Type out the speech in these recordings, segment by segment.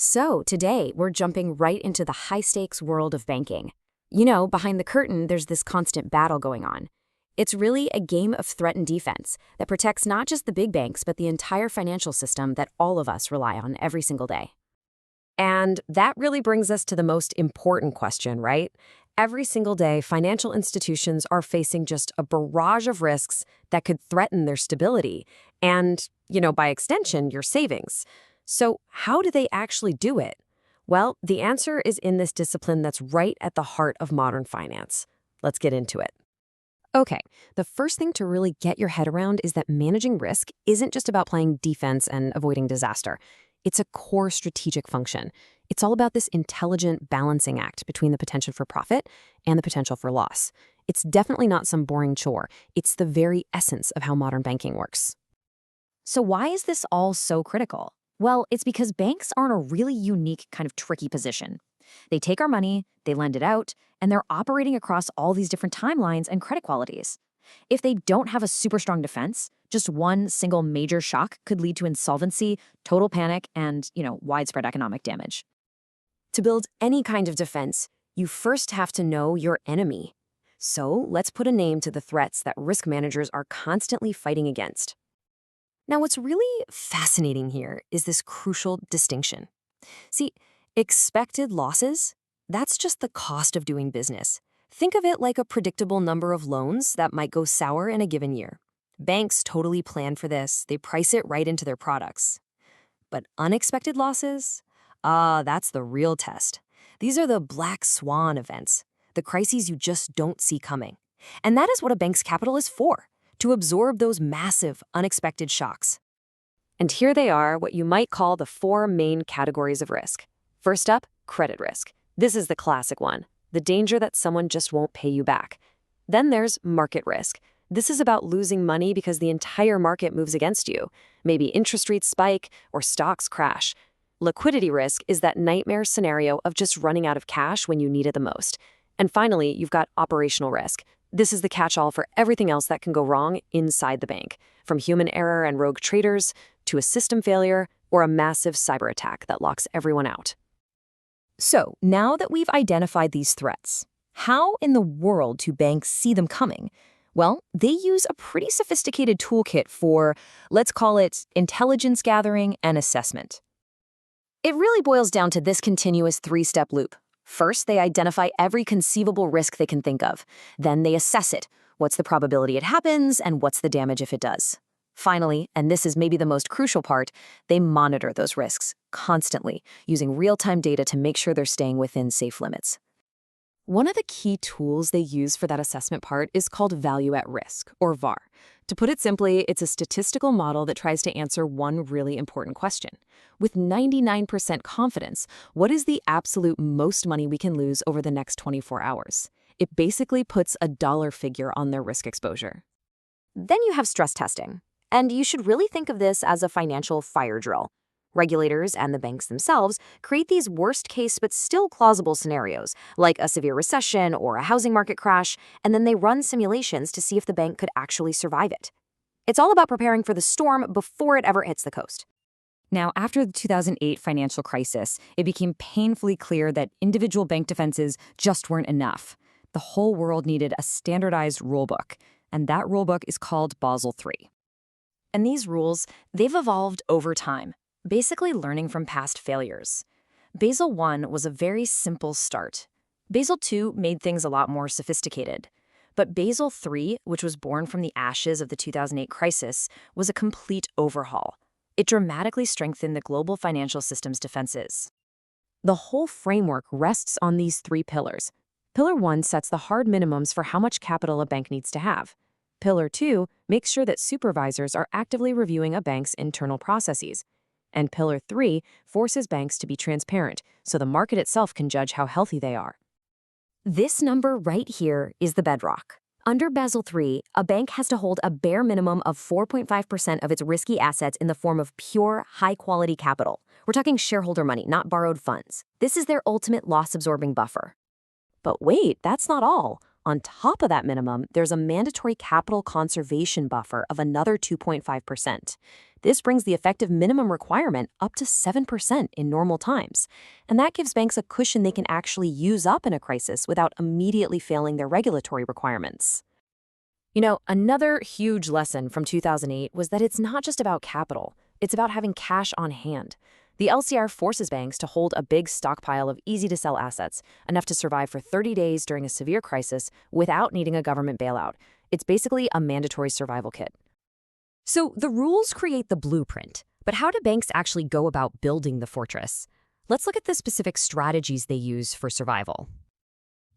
So today, we're jumping right into the high-stakes world of banking. You know, behind the curtain, there's this constant battle going on. It's really a game of threat and defense that protects not just the big banks, but the entire financial system that all of us rely on every single day. And that really brings us to the most important question, right? Every single day, financial institutions are facing just a barrage of risks that could threaten their stability and, by extension, your savings. So, how do they actually do it? Well, the answer is in this discipline that's right at the heart of modern finance. Let's get into it. Okay, the first thing to really get your head around is that managing risk isn't just about playing defense and avoiding disaster. It's a core strategic function. It's all about this intelligent balancing act between the potential for profit and the potential for loss. It's definitely not some boring chore. It's the very essence of how modern banking works. So why is this all so critical? Well, it's because banks are in a really unique kind of tricky position. They take our money, they lend it out, and they're operating across all these different timelines and credit qualities. If they don't have a super strong defense, just one single major shock could lead to insolvency, total panic, and, widespread economic damage. To build any kind of defense, you first have to know your enemy. So let's put a name to the threats that risk managers are constantly fighting against. Now, what's really fascinating here is this crucial distinction. See, expected losses, that's just the cost of doing business. Think of it like a predictable number of loans that might go sour in a given year. Banks totally plan for this. They price it right into their products. But unexpected losses? That's the real test. These are the black swan events, the crises you just don't see coming. And that is what a bank's capital is for, to absorb those massive, unexpected shocks. And here they are, what you might call the four main categories of risk. First up, credit risk. This is the classic one, the danger that someone just won't pay you back. Then there's market risk. This is about losing money because the entire market moves against you. Maybe interest rates spike or stocks crash. Liquidity risk is that nightmare scenario of just running out of cash when you need it the most. And finally, you've got operational risk. This is the catch-all for everything else that can go wrong inside the bank, from human error and rogue traders to a system failure or a massive cyber attack that locks everyone out. So, now that we've identified these threats, how in the world do banks see them coming? Well, they use a pretty sophisticated toolkit for, let's call it, intelligence gathering and assessment. It really boils down to this continuous three-step loop. First, they identify every conceivable risk they can think of. Then they assess it. What's the probability it happens, and what's the damage if it does? Finally, and this is maybe the most crucial part, they monitor those risks constantly, using real-time data to make sure they're staying within safe limits. One of the key tools they use for that assessment part is called value at risk, or VAR. To put it simply, it's a statistical model that tries to answer one really important question. With 99% confidence, what is the absolute most money we can lose over the next 24 hours? It basically puts a dollar figure on their risk exposure. Then you have stress testing. And you should really think of this as a financial fire drill. Regulators and the banks themselves create these worst-case but still plausible scenarios, like a severe recession or a housing market crash, and then they run simulations to see if the bank could actually survive it. It's all about preparing for the storm before it ever hits the coast. Now, after the 2008 financial crisis, it became painfully clear that individual bank defenses just weren't enough. The whole world needed a standardized rulebook, and that rulebook is called Basel III. And these rules, they've evolved over time, basically learning from past failures. Basel I was a very simple start. Basel II made things a lot more sophisticated. But Basel III, which was born from the ashes of the 2008 crisis, was a complete overhaul. It dramatically strengthened the global financial system's defenses. The whole framework rests on these three pillars. Pillar 1 sets the hard minimums for how much capital a bank needs to have. Pillar 2 makes sure that supervisors are actively reviewing a bank's internal processes. And Pillar 3 forces banks to be transparent so the market itself can judge how healthy they are. This number right here is the bedrock. Under Basel III, a bank has to hold a bare minimum of 4.5% of its risky assets in the form of pure, high-quality capital. We're talking shareholder money, not borrowed funds. This is their ultimate loss-absorbing buffer. But wait, that's not all. On top of that minimum, there's a mandatory capital conservation buffer of another 2.5%. This brings the effective minimum requirement up to 7% in normal times. And that gives banks a cushion they can actually use up in a crisis without immediately failing their regulatory requirements. You know, another huge lesson from 2008 was that it's not just about capital, it's about having cash on hand. The LCR forces banks to hold a big stockpile of easy-to-sell assets, enough to survive for 30 days during a severe crisis without needing a government bailout. It's basically a mandatory survival kit. So the rules create the blueprint, but how do banks actually go about building the fortress? Let's look at the specific strategies they use for survival.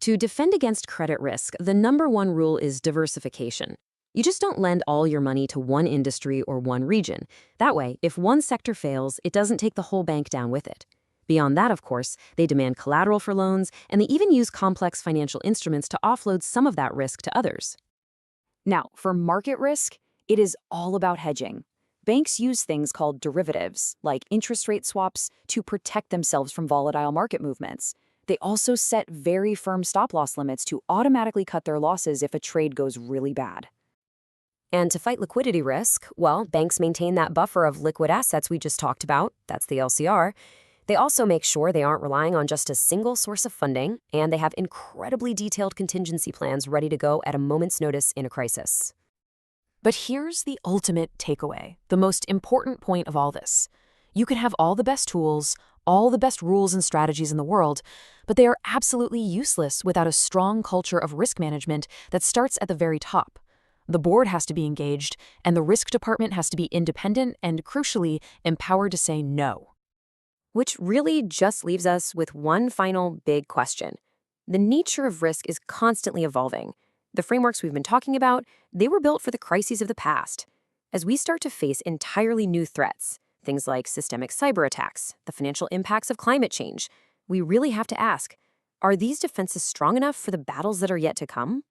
To defend against credit risk, the number one rule is diversification. You just don't lend all your money to one industry or one region. That way, if one sector fails, it doesn't take the whole bank down with it. Beyond that, of course, they demand collateral for loans, and they even use complex financial instruments to offload some of that risk to others. Now, for market risk, it is all about hedging. Banks use things called derivatives, like interest rate swaps, to protect themselves from volatile market movements. They also set very firm stop-loss limits to automatically cut their losses if a trade goes really bad. And to fight liquidity risk, well, banks maintain that buffer of liquid assets we just talked about, that's the LCR. They also make sure they aren't relying on just a single source of funding, and they have incredibly detailed contingency plans ready to go at a moment's notice in a crisis. But here's the ultimate takeaway, the most important point of all this. You can have all the best tools, all the best rules and strategies in the world, but they are absolutely useless without a strong culture of risk management that starts at the very top. The board has to be engaged, and the risk department has to be independent and, crucially, empowered to say no. Which really just leaves us with one final big question. The nature of risk is constantly evolving. The frameworks we've been talking about, they were built for the crises of the past. As we start to face entirely new threats, things like systemic cyber attacks, the financial impacts of climate change, we really have to ask, are these defenses strong enough for the battles that are yet to come?